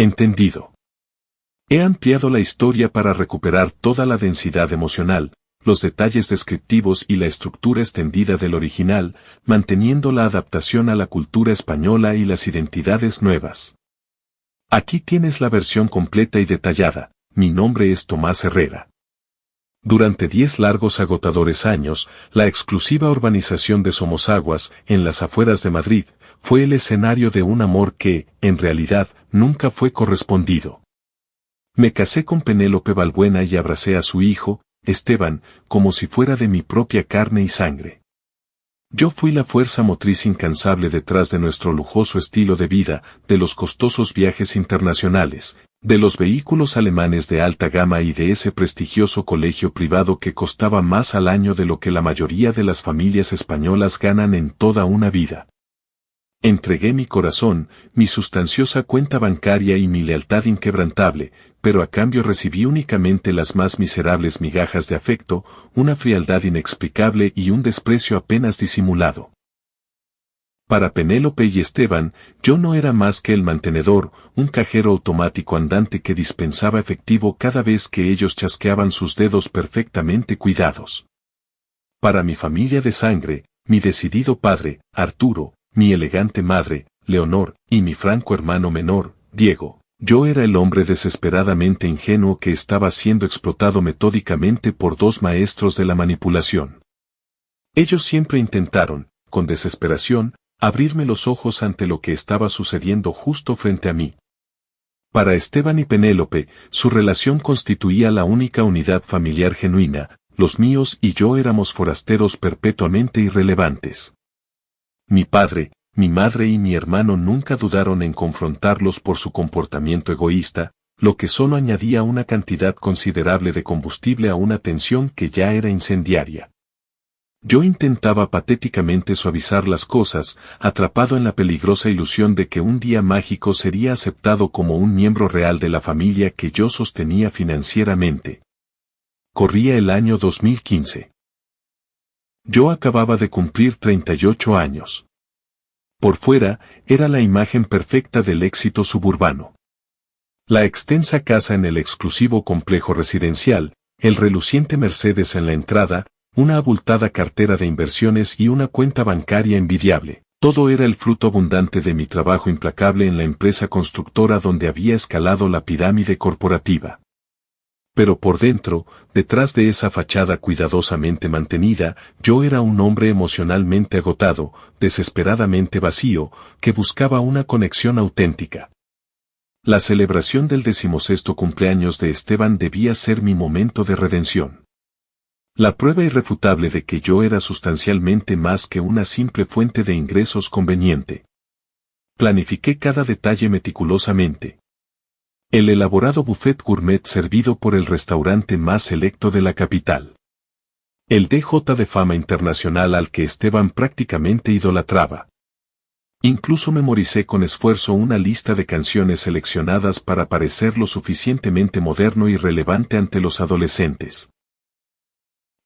Entendido. He ampliado la historia para recuperar toda la densidad emocional, los detalles descriptivos y la estructura extendida del original, manteniendo la adaptación a la cultura española y las identidades nuevas. Aquí tienes la versión completa y detallada. Mi nombre es Tomás Herrera. Durante 10 largos agotadores años, la exclusiva urbanización de Somosaguas, en las afueras de Madrid, fue el escenario de un amor que, en realidad, nunca fue correspondido. Me casé con Penélope Balbuena y abracé a su hijo, Esteban, como si fuera de mi propia carne y sangre. Yo fui la fuerza motriz incansable detrás de nuestro lujoso estilo de vida, de los costosos viajes internacionales, de los vehículos alemanes de alta gama y de ese prestigioso colegio privado que costaba más al año de lo que la mayoría de las familias españolas ganan en toda una vida. Entregué mi corazón, mi sustanciosa cuenta bancaria y mi lealtad inquebrantable, pero a cambio recibí únicamente las más miserables migajas de afecto, una frialdad inexplicable y un desprecio apenas disimulado. Para Penélope y Esteban, yo no era más que el mantenedor, un cajero automático andante que dispensaba efectivo cada vez que ellos chasqueaban sus dedos perfectamente cuidados. Para mi familia de sangre, mi decidido padre, Arturo, mi elegante madre, Leonor, y mi franco hermano menor, Diego, yo era el hombre desesperadamente ingenuo que estaba siendo explotado metódicamente por 2 maestros de la manipulación. Ellos siempre intentaron, con desesperación, abrirme los ojos ante lo que estaba sucediendo justo frente a mí. Para Esteban y Penélope, su relación constituía la única unidad familiar genuina, los míos y yo éramos forasteros perpetuamente irrelevantes. Mi padre, mi madre y mi hermano nunca dudaron en confrontarlos por su comportamiento egoísta, lo que solo añadía una cantidad considerable de combustible a una tensión que ya era incendiaria. Yo intentaba patéticamente suavizar las cosas, atrapado en la peligrosa ilusión de que un día mágico sería aceptado como un miembro real de la familia que yo sostenía financieramente. Corría el año 2015. Yo acababa de cumplir 38 años. Por fuera, era la imagen perfecta del éxito suburbano. La extensa casa en el exclusivo complejo residencial, el reluciente Mercedes en la entrada, una abultada cartera de inversiones y una cuenta bancaria envidiable. Todo era el fruto abundante de mi trabajo implacable en la empresa constructora donde había escalado la pirámide corporativa. Pero por dentro, detrás de esa fachada cuidadosamente mantenida, yo era un hombre emocionalmente agotado, desesperadamente vacío, que buscaba una conexión auténtica. La celebración del 16º cumpleaños de Esteban debía ser mi momento de redención. La prueba irrefutable de que yo era sustancialmente más que una simple fuente de ingresos conveniente. Planifiqué cada detalle meticulosamente. El elaborado buffet gourmet servido por el restaurante más selecto de la capital. El DJ de fama internacional al que Esteban prácticamente idolatraba. Incluso memoricé con esfuerzo una lista de canciones seleccionadas para parecer lo suficientemente moderno y relevante ante los adolescentes.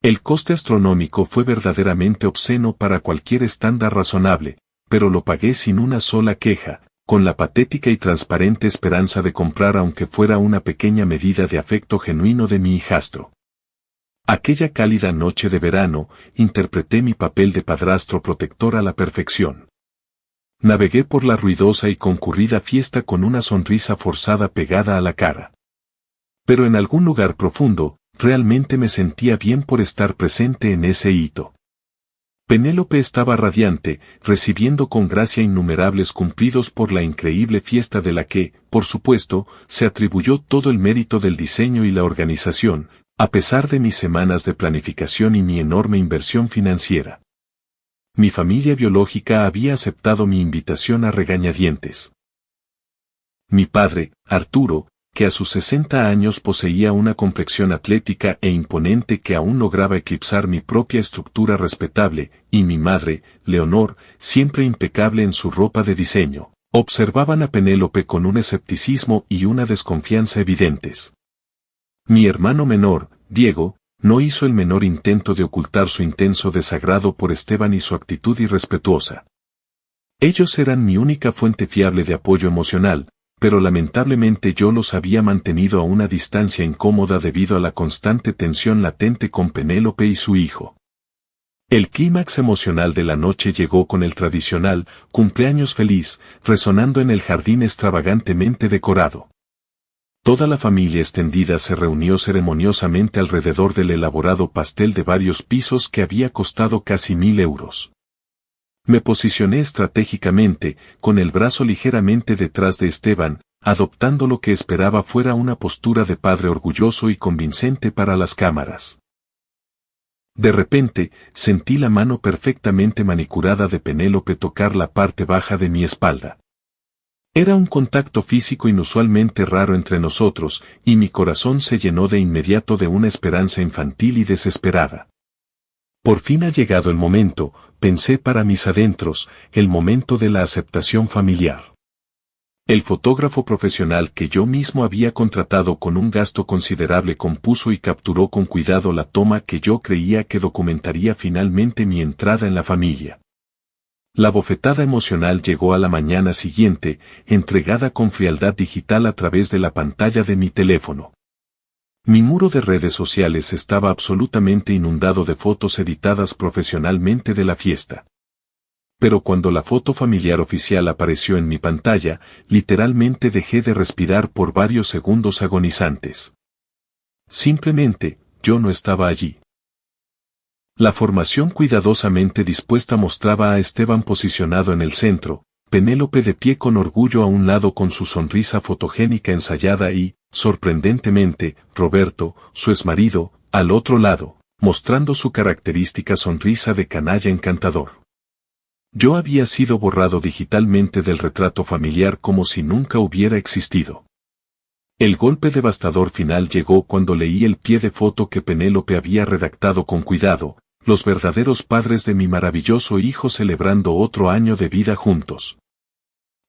El coste astronómico fue verdaderamente obsceno para cualquier estándar razonable, pero lo pagué sin una sola queja, con la patética y transparente esperanza de comprar aunque fuera una pequeña medida de afecto genuino de mi hijastro. Aquella cálida noche de verano, interpreté mi papel de padrastro protector a la perfección. Navegué por la ruidosa y concurrida fiesta con una sonrisa forzada pegada a la cara. Pero en algún lugar profundo, realmente me sentía bien por estar presente en ese hito. Penélope estaba radiante, recibiendo con gracia innumerables cumplidos por la increíble fiesta de la que, por supuesto, se atribuyó todo el mérito del diseño y la organización, a pesar de mis semanas de planificación y mi enorme inversión financiera. Mi familia biológica había aceptado mi invitación a regañadientes. Mi padre, Arturo, que a sus 60 años poseía una complexión atlética e imponente que aún lograba eclipsar mi propia estructura respetable, y mi madre, Leonor, siempre impecable en su ropa de diseño, observaban a Penélope con un escepticismo y una desconfianza evidentes. Mi hermano menor, Diego, no hizo el menor intento de ocultar su intenso desagrado por Esteban y su actitud irrespetuosa. Ellos eran mi única fuente fiable de apoyo emocional, pero lamentablemente yo los había mantenido a una distancia incómoda debido a la constante tensión latente con Penélope y su hijo. El clímax emocional de la noche llegó con el tradicional cumpleaños feliz, resonando en el jardín extravagantemente decorado. Toda la familia extendida se reunió ceremoniosamente alrededor del elaborado pastel de varios pisos que había costado casi 1.000 euros. Me posicioné estratégicamente, con el brazo ligeramente detrás de Esteban, adoptando lo que esperaba fuera una postura de padre orgulloso y convincente para las cámaras. De repente, sentí la mano perfectamente manicurada de Penélope tocar la parte baja de mi espalda. Era un contacto físico inusualmente raro entre nosotros, y mi corazón se llenó de inmediato de una esperanza infantil y desesperada. Por fin ha llegado el momento, pensé para mis adentros, el momento de la aceptación familiar. El fotógrafo profesional que yo mismo había contratado con un gasto considerable compuso y capturó con cuidado la toma que yo creía que documentaría finalmente mi entrada en la familia. La bofetada emocional llegó a la mañana siguiente, entregada con frialdad digital a través de la pantalla de mi teléfono. Mi muro de redes sociales estaba absolutamente inundado de fotos editadas profesionalmente de la fiesta. Pero cuando la foto familiar oficial apareció en mi pantalla, literalmente dejé de respirar por varios segundos agonizantes. Simplemente, yo no estaba allí. La formación cuidadosamente dispuesta mostraba a Esteban posicionado en el centro, Penélope de pie con orgullo a un lado con su sonrisa fotogénica ensayada y, sorprendentemente, Roberto, su exmarido, al otro lado, mostrando su característica sonrisa de canalla encantador. Yo había sido borrado digitalmente del retrato familiar como si nunca hubiera existido. El golpe devastador final llegó cuando leí el pie de foto que Penélope había redactado con cuidado, los verdaderos padres de mi maravilloso hijo celebrando otro año de vida juntos.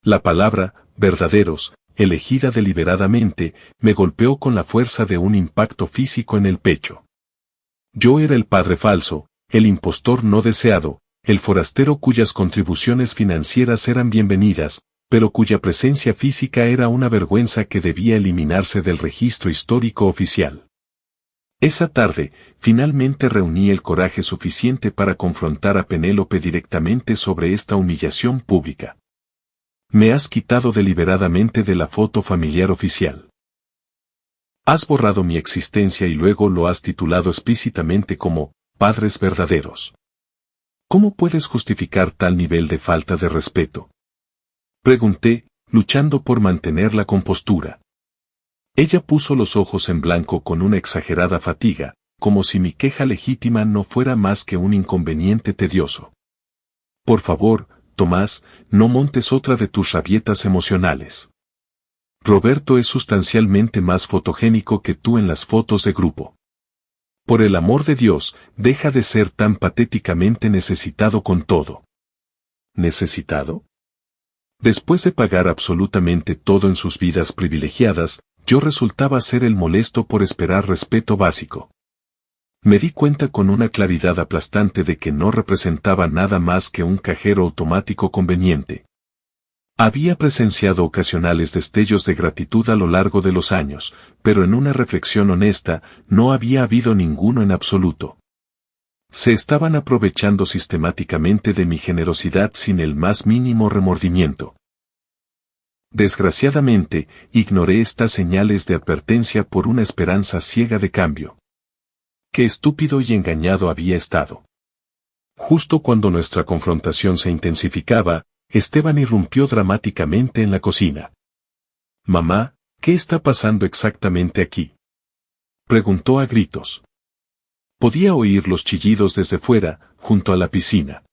La palabra, verdaderos, elegida deliberadamente, me golpeó con la fuerza de un impacto físico en el pecho. Yo era el padre falso, el impostor no deseado, el forastero cuyas contribuciones financieras eran bienvenidas, pero cuya presencia física era una vergüenza que debía eliminarse del registro histórico oficial. Esa tarde, finalmente reuní el coraje suficiente para confrontar a Penélope directamente sobre esta humillación pública. Me has quitado deliberadamente de la foto familiar oficial. Has borrado mi existencia y luego lo has titulado explícitamente como padres verdaderos. ¿Cómo puedes justificar tal nivel de falta de respeto? Pregunté, luchando por mantener la compostura. Ella puso los ojos en blanco con una exagerada fatiga, como si mi queja legítima no fuera más que un inconveniente tedioso. Por favor, Tomás, no montes otra de tus rabietas emocionales. Roberto es sustancialmente más fotogénico que tú en las fotos de grupo. Por el amor de Dios, deja de ser tan patéticamente necesitado con todo. ¿Necesitado? Después de pagar absolutamente todo en sus vidas privilegiadas, yo resultaba ser el molesto por esperar respeto básico. Me di cuenta con una claridad aplastante de que no representaba nada más que un cajero automático conveniente. Había presenciado ocasionales destellos de gratitud a lo largo de los años, pero en una reflexión honesta, no había habido ninguno en absoluto. Se estaban aprovechando sistemáticamente de mi generosidad sin el más mínimo remordimiento. Desgraciadamente, ignoré estas señales de advertencia por una esperanza ciega de cambio. Qué estúpido y engañado había estado. Justo cuando nuestra confrontación se intensificaba, Esteban irrumpió dramáticamente en la cocina. «Mamá, ¿qué está pasando exactamente aquí?», preguntó a gritos. Podía oír los chillidos desde fuera, junto a la piscina.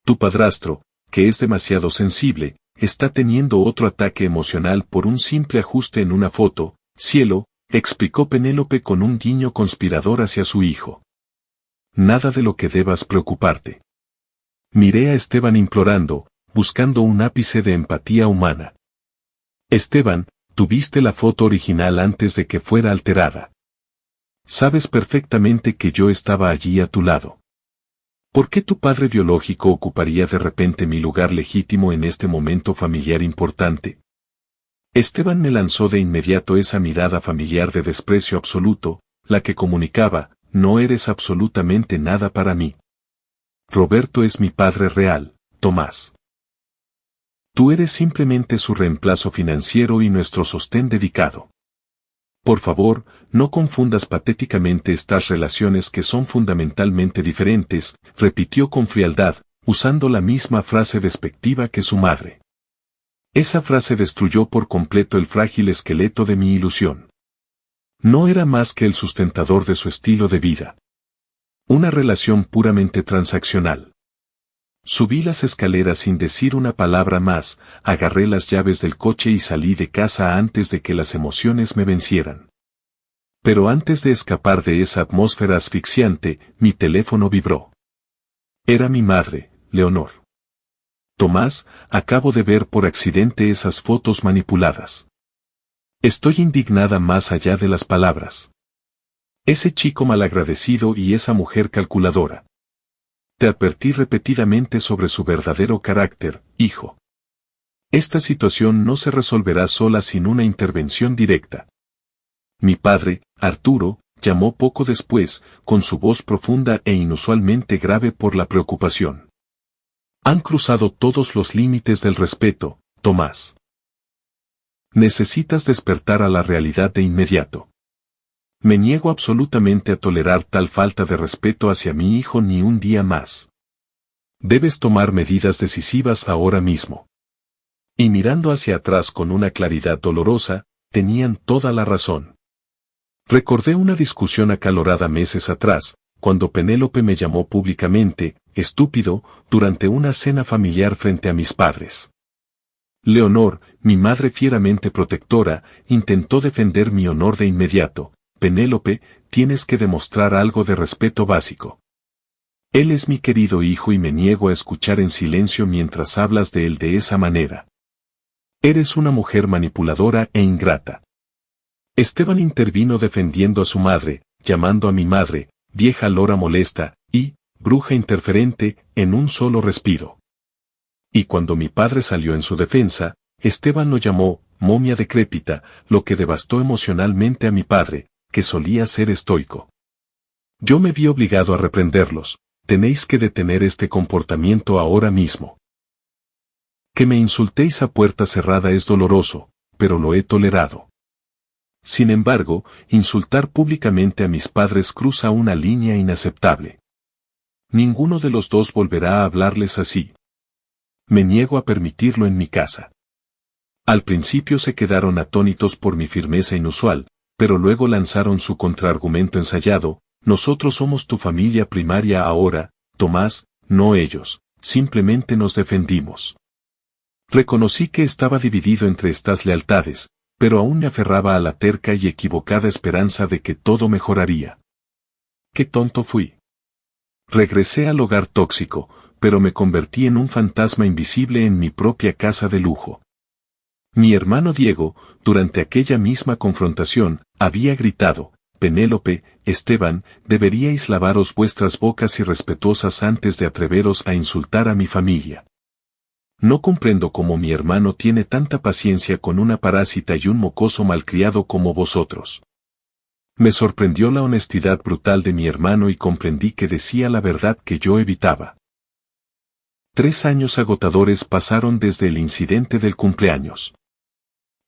«Tu padrastro, que es demasiado sensible, está teniendo otro ataque emocional por un simple ajuste en una foto, cielo», explicó Penélope con un guiño conspirador hacia su hijo. «Nada de lo que debas preocuparte». Miré a Esteban implorando, buscando un ápice de empatía humana. «Esteban, tuviste la foto original antes de que fuera alterada. Sabes perfectamente que yo estaba allí a tu lado. ¿Por qué tu padre biológico ocuparía de repente mi lugar legítimo en este momento familiar importante? Esteban me lanzó de inmediato esa mirada familiar de desprecio absoluto, la que comunicaba, no eres absolutamente nada para mí. Roberto es mi padre real, Tomás. Tú eres simplemente su reemplazo financiero y nuestro sostén dedicado. Por favor, no confundas patéticamente estas relaciones que son fundamentalmente diferentes, repitió con frialdad, usando la misma frase despectiva que su madre. Esa frase destruyó por completo el frágil esqueleto de mi ilusión. No era más que el sustentador de su estilo de vida. Una relación puramente transaccional. Subí las escaleras sin decir una palabra más, agarré las llaves del coche y salí de casa antes de que las emociones me vencieran. Pero antes de escapar de esa atmósfera asfixiante, mi teléfono vibró. Era mi madre, Leonor. Tomás, acabo de ver por accidente esas fotos manipuladas. Estoy indignada más allá de las palabras. Ese chico malagradecido y esa mujer calculadora. Te advertí repetidamente sobre su verdadero carácter, hijo. Esta situación no se resolverá sola sin una intervención directa. Mi padre, Arturo, llamó poco después, con su voz profunda e inusualmente grave por la preocupación. Han cruzado todos los límites del respeto, Tomás. Necesitas despertar a la realidad de inmediato. Me niego absolutamente a tolerar tal falta de respeto hacia mi hijo ni un día más. Debes tomar medidas decisivas ahora mismo. Y mirando hacia atrás con una claridad dolorosa, tenían toda la razón. Recordé una discusión acalorada meses atrás, cuando Penélope me llamó públicamente, estúpido, durante una cena familiar frente a mis padres. Leonor, mi madre fieramente protectora, intentó defender mi honor de inmediato. Penélope, tienes que demostrar algo de respeto básico. Él es mi querido hijo y me niego a escuchar en silencio mientras hablas de él de esa manera. Eres una mujer manipuladora e ingrata. Esteban intervino defendiendo a su madre, llamando a mi madre, vieja lora molesta, y, bruja interferente, en un solo respiro. Y cuando mi padre salió en su defensa, Esteban lo llamó, momia decrépita, lo que devastó emocionalmente a mi padre, que solía ser estoico. Yo me vi obligado a reprenderlos, tenéis que detener este comportamiento ahora mismo. Que me insultéis a puerta cerrada es doloroso, pero lo he tolerado. Sin embargo, insultar públicamente a mis padres cruza una línea inaceptable. Ninguno de los dos volverá a hablarles así. Me niego a permitirlo en mi casa. Al principio se quedaron atónitos por mi firmeza inusual, pero luego lanzaron su contraargumento ensayado, nosotros somos tu familia primaria ahora, Tomás, no ellos, simplemente nos defendimos. Reconocí que estaba dividido entre estas lealtades, pero aún me aferraba a la terca y equivocada esperanza de que todo mejoraría. ¡Qué tonto fui! Regresé al hogar tóxico, pero me convertí en un fantasma invisible en mi propia casa de lujo. Mi hermano Diego, durante aquella misma confrontación, había gritado, Penélope, Esteban, deberíais lavaros vuestras bocas irrespetuosas antes de atreveros a insultar a mi familia. No comprendo cómo mi hermano tiene tanta paciencia con una parásita y un mocoso malcriado como vosotros. Me sorprendió la honestidad brutal de mi hermano y comprendí que decía la verdad que yo evitaba. 3 años agotadores pasaron desde el incidente del cumpleaños.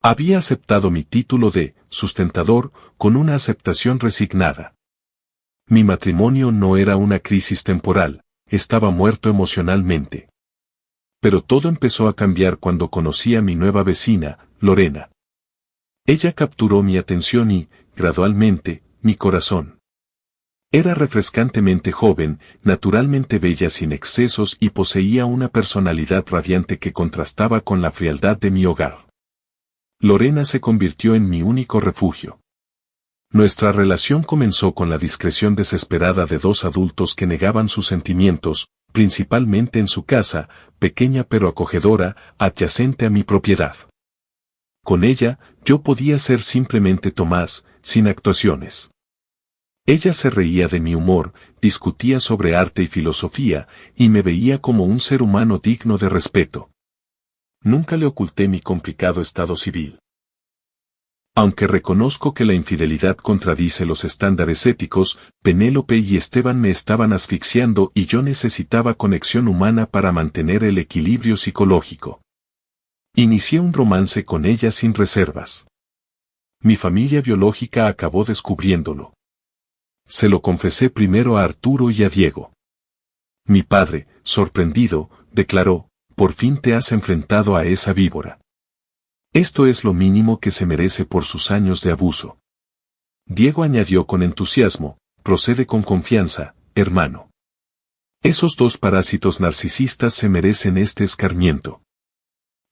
Había aceptado mi título de sustentador con una aceptación resignada. Mi matrimonio no era una crisis temporal, estaba muerto emocionalmente. Pero todo empezó a cambiar cuando conocí a mi nueva vecina, Lorena. Ella capturó mi atención y, gradualmente, mi corazón. Era refrescantemente joven, naturalmente bella sin excesos y poseía una personalidad radiante que contrastaba con la frialdad de mi hogar. Lorena se convirtió en mi único refugio. Nuestra relación comenzó con la discreción desesperada de 2 adultos que negaban sus sentimientos, principalmente en su casa, pequeña pero acogedora, adyacente a mi propiedad. Con ella, yo podía ser simplemente Tomás, sin actuaciones. Ella se reía de mi humor, discutía sobre arte y filosofía, y me veía como un ser humano digno de respeto. Nunca le oculté mi complicado estado civil. Aunque reconozco que la infidelidad contradice los estándares éticos, Penélope y Esteban me estaban asfixiando y yo necesitaba conexión humana para mantener el equilibrio psicológico. Inicié un romance con ella sin reservas. Mi familia biológica acabó descubriéndolo. Se lo confesé primero a Arturo y a Diego. Mi padre, sorprendido, declaró: «Por fin te has enfrentado a esa víbora. Esto es lo mínimo que se merece por sus años de abuso». Diego añadió con entusiasmo: «Procede con confianza, hermano. Esos dos parásitos narcisistas se merecen este escarmiento».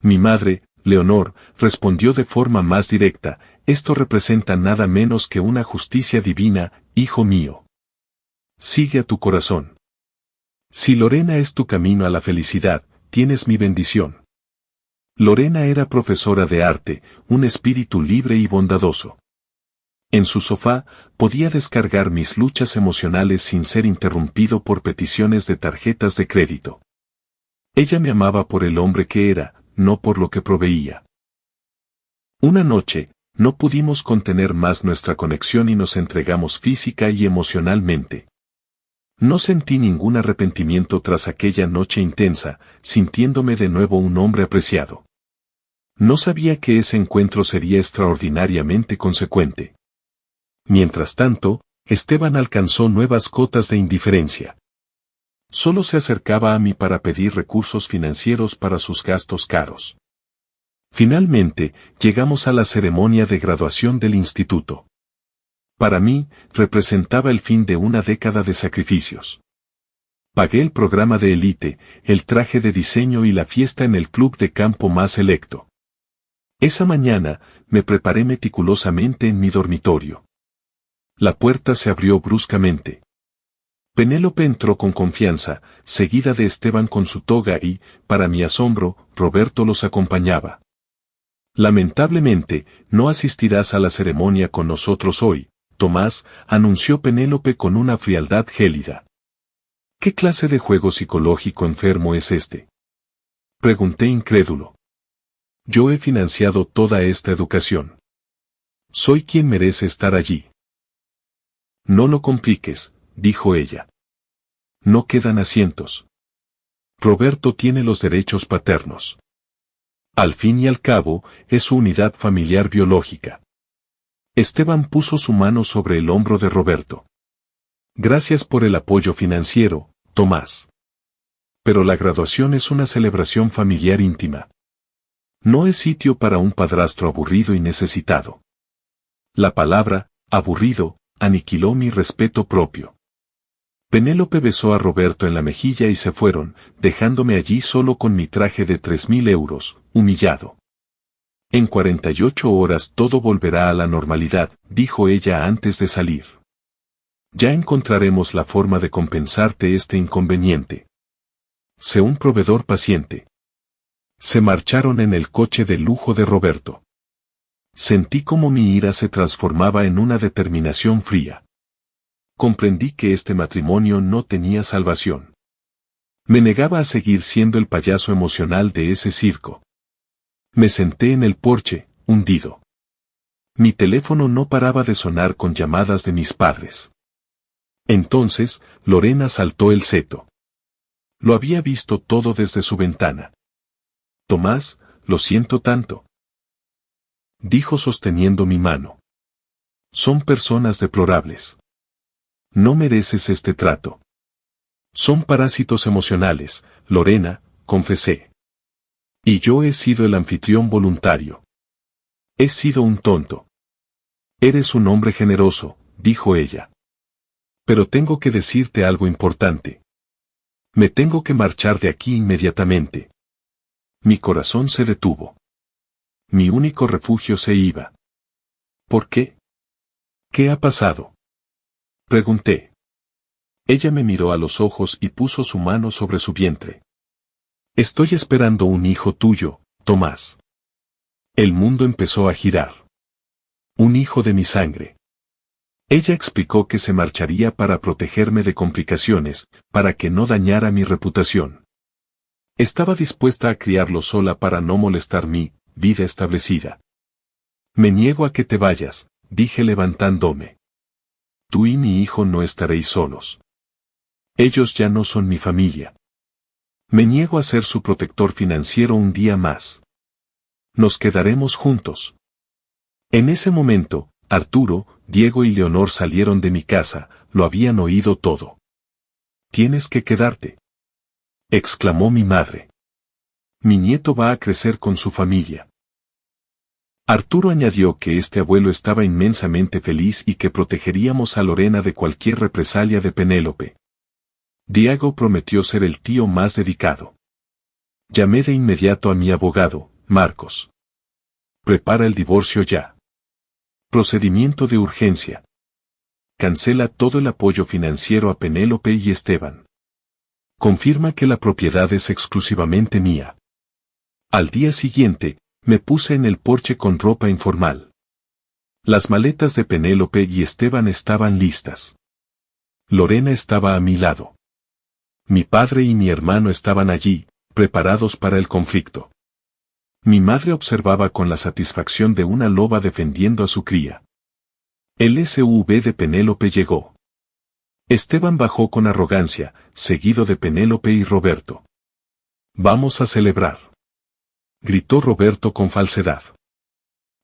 Mi madre, Leonor, respondió de forma más directa: «Esto representa nada menos que una justicia divina, hijo mío. Sigue a tu corazón. Si Lorena es tu camino a la felicidad, tienes mi bendición». Lorena era profesora de arte, un espíritu libre y bondadoso. En su sofá, podía descargar mis luchas emocionales sin ser interrumpido por peticiones de tarjetas de crédito. Ella me amaba por el hombre que era, no por lo que proveía. Una noche, no pudimos contener más nuestra conexión y nos entregamos física y emocionalmente. No sentí ningún arrepentimiento tras aquella noche intensa, sintiéndome de nuevo un hombre apreciado. No sabía que ese encuentro sería extraordinariamente consecuente. Mientras tanto, Esteban alcanzó nuevas cotas de indiferencia. Solo se acercaba a mí para pedir recursos financieros para sus gastos caros. Finalmente, llegamos a la ceremonia de graduación del instituto. Para mí, representaba el fin de una década de sacrificios. Pagué el programa de élite, el traje de diseño y la fiesta en el club de campo más selecto. Esa mañana, me preparé meticulosamente en mi dormitorio. La puerta se abrió bruscamente. Penélope entró con confianza, seguida de Esteban con su toga y, para mi asombro, Roberto los acompañaba. «Lamentablemente, no asistirás a la ceremonia con nosotros hoy, Tomás», anunció Penélope con una frialdad gélida. «¿Qué clase de juego psicológico enfermo es este?», pregunté incrédulo. «Yo he financiado toda esta educación. Soy quien merece estar allí». «No lo compliques», dijo ella. «No quedan asientos. Roberto tiene los derechos paternos. Al fin y al cabo, es su unidad familiar biológica». Esteban puso su mano sobre el hombro de Roberto. «Gracias por el apoyo financiero, Tomás. Pero la graduación es una celebración familiar íntima. No es sitio para un padrastro aburrido y necesitado». La palabra, aburrido, aniquiló mi respeto propio. Penélope besó a Roberto en la mejilla y se fueron, dejándome allí solo con mi traje de 3.000 euros, humillado. «En 48 horas todo volverá a la normalidad», dijo ella antes de salir. «Ya encontraremos la forma de compensarte este inconveniente. Sé un proveedor paciente». Se marcharon en el coche de lujo de Roberto. Sentí como mi ira se transformaba en una determinación fría. Comprendí que este matrimonio no tenía salvación. Me negaba a seguir siendo el payaso emocional de ese circo. Me senté en el porche, hundido. Mi teléfono no paraba de sonar con llamadas de mis padres. Entonces, Lorena saltó el seto. Lo había visto todo desde su ventana. «Tomás, lo siento tanto», dijo sosteniendo mi mano. «Son personas deplorables. No mereces este trato. Son parásitos emocionales, Lorena», confesé. «Y yo he sido el anfitrión voluntario. He sido un tonto». «Eres un hombre generoso», dijo ella. «Pero tengo que decirte algo importante. Me tengo que marchar de aquí inmediatamente». Mi corazón se detuvo. Mi único refugio se iba. «¿Por qué? ¿Qué ha pasado?», pregunté. Ella me miró a los ojos y puso su mano sobre su vientre. «Estoy esperando un hijo tuyo, Tomás». El mundo empezó a girar. «Un hijo de mi sangre». Ella explicó que se marcharía para protegerme de complicaciones, para que no dañara mi reputación. Estaba dispuesta a criarlo sola para no molestar mi vida establecida. Me niego a que te vayas, dije levantándome. Tú y mi hijo no estaréis solos. Ellos ya no son mi familia. Me niego a ser su protector financiero un día más. Nos quedaremos juntos. En ese momento, Arturo, Diego y Leonor salieron de mi casa, lo habían oído todo. Tienes que quedarte, exclamó mi madre. Mi nieto va a crecer con su familia. Arturo añadió que este abuelo estaba inmensamente feliz y que protegeríamos a Lorena de cualquier represalia de Penélope. Diego prometió ser el tío más dedicado. Llamé de inmediato a mi abogado, Marcos. Prepara el divorcio ya. Procedimiento de urgencia. Cancela todo el apoyo financiero a Penélope y Esteban. Confirma que la propiedad es exclusivamente mía. Al día siguiente, me puse en el porche con ropa informal. Las maletas de Penélope y Esteban estaban listas. Lorena estaba a mi lado. Mi padre y mi hermano estaban allí, preparados para el conflicto. Mi madre observaba con la satisfacción de una loba defendiendo a su cría. El SUV de Penélope llegó. Esteban bajó con arrogancia, seguido de Penélope y Roberto. «Vamos a celebrar», gritó Roberto con falsedad.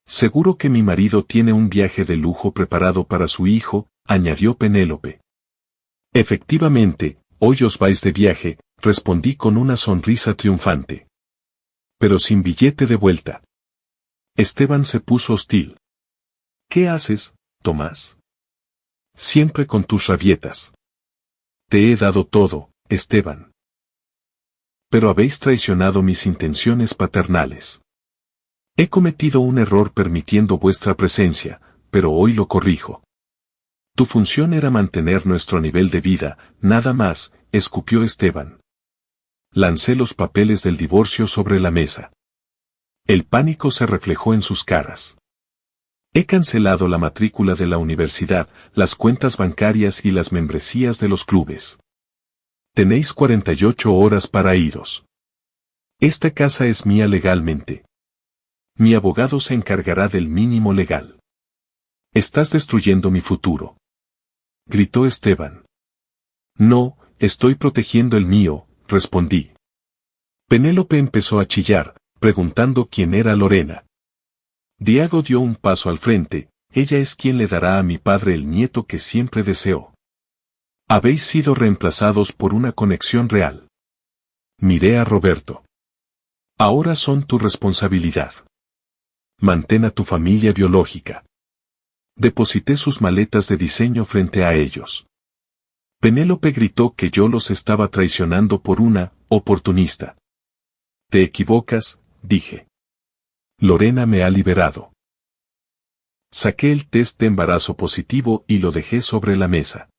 «Seguro que mi marido tiene un viaje de lujo preparado para su hijo», añadió Penélope. «Efectivamente, hoy os vais de viaje», respondí con una sonrisa triunfante. «Pero sin billete de vuelta». Esteban se puso hostil. «¿Qué haces, Tomás? Siempre con tus rabietas. Te he dado todo, Esteban. Pero habéis traicionado mis intenciones paternales. He cometido un error permitiendo vuestra presencia, pero hoy lo corrijo. Tu función era mantener nuestro nivel de vida, nada más», escupió Esteban. Lancé los papeles del divorcio sobre la mesa. El pánico se reflejó en sus caras. He cancelado la matrícula de la universidad, las cuentas bancarias y las membresías de los clubes. Tenéis 48 horas para iros. Esta casa es mía legalmente. Mi abogado se encargará del mínimo legal. Estás destruyendo mi futuro», gritó Esteban. «No, estoy protegiendo el mío», respondí. Penélope empezó a chillar, preguntando quién era Lorena. Diego dio un paso al frente. «Ella es quien le dará a mi padre el nieto que siempre deseó. Habéis sido reemplazados por una conexión real». Miré a Roberto. «Ahora son tu responsabilidad. Mantén a tu familia biológica». Deposité sus maletas de diseño frente a ellos. Penélope gritó que yo los estaba traicionando por una oportunista. «Te equivocas», dije. «Lorena me ha liberado». Saqué el test de embarazo positivo y lo dejé sobre la mesa.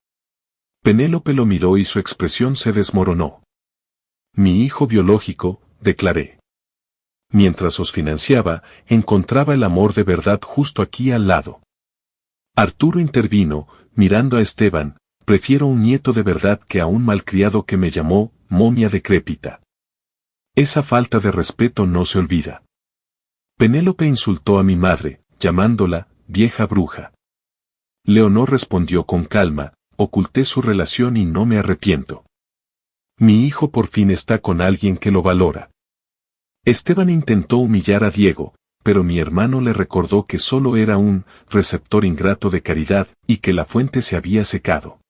Penélope lo miró y su expresión se desmoronó. «Mi hijo biológico», declaré. «Mientras os financiaba, encontraba el amor de verdad justo aquí al lado». Arturo intervino, mirando a Esteban: «Prefiero un nieto de verdad que a un malcriado que me llamó momia decrépita. Esa falta de respeto no se olvida». Penélope insultó a mi madre, llamándola vieja bruja. Leonor respondió con calma: «Oculté su relación y no me arrepiento. Mi hijo por fin está con alguien que lo valora». Esteban intentó humillar a Diego, pero mi hermano le recordó que solo era un receptor ingrato de caridad y que la fuente se había secado.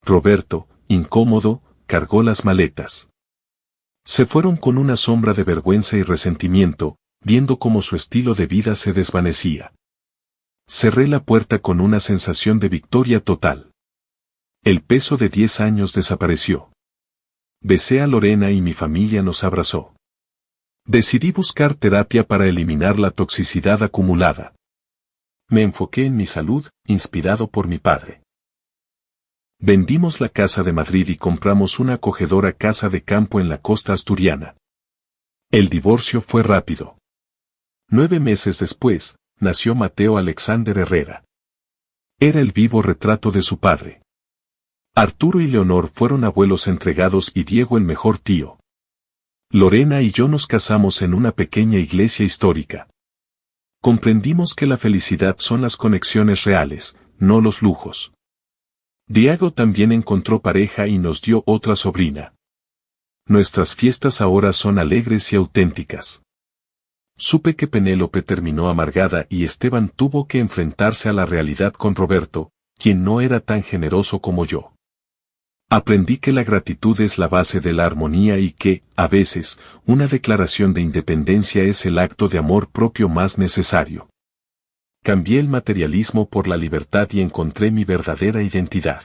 Roberto, incómodo, cargó las maletas. Se fueron con una sombra de vergüenza y resentimiento, viendo cómo su estilo de vida se desvanecía. Cerré la puerta con una sensación de victoria total. El peso de 10 años desapareció. Besé a Lorena y mi familia nos abrazó. Decidí buscar terapia para eliminar la toxicidad acumulada. Me enfoqué en mi salud, inspirado por mi padre. Vendimos la casa de Madrid y compramos una acogedora casa de campo en la costa asturiana. El divorcio fue rápido. 9 meses después, nació Mateo Alexander Herrera. Era el vivo retrato de su padre. Arturo y Leonor fueron abuelos entregados y Diego el mejor tío. Lorena y yo nos casamos en una pequeña iglesia histórica. Comprendimos que la felicidad son las conexiones reales, no los lujos. Diego también encontró pareja y nos dio otra sobrina. Nuestras fiestas ahora son alegres y auténticas. Supe que Penélope terminó amargada y Esteban tuvo que enfrentarse a la realidad con Roberto, quien no era tan generoso como yo. Aprendí que la gratitud es la base de la armonía y que, a veces, una declaración de independencia es el acto de amor propio más necesario. Cambié el materialismo por la libertad y encontré mi verdadera identidad.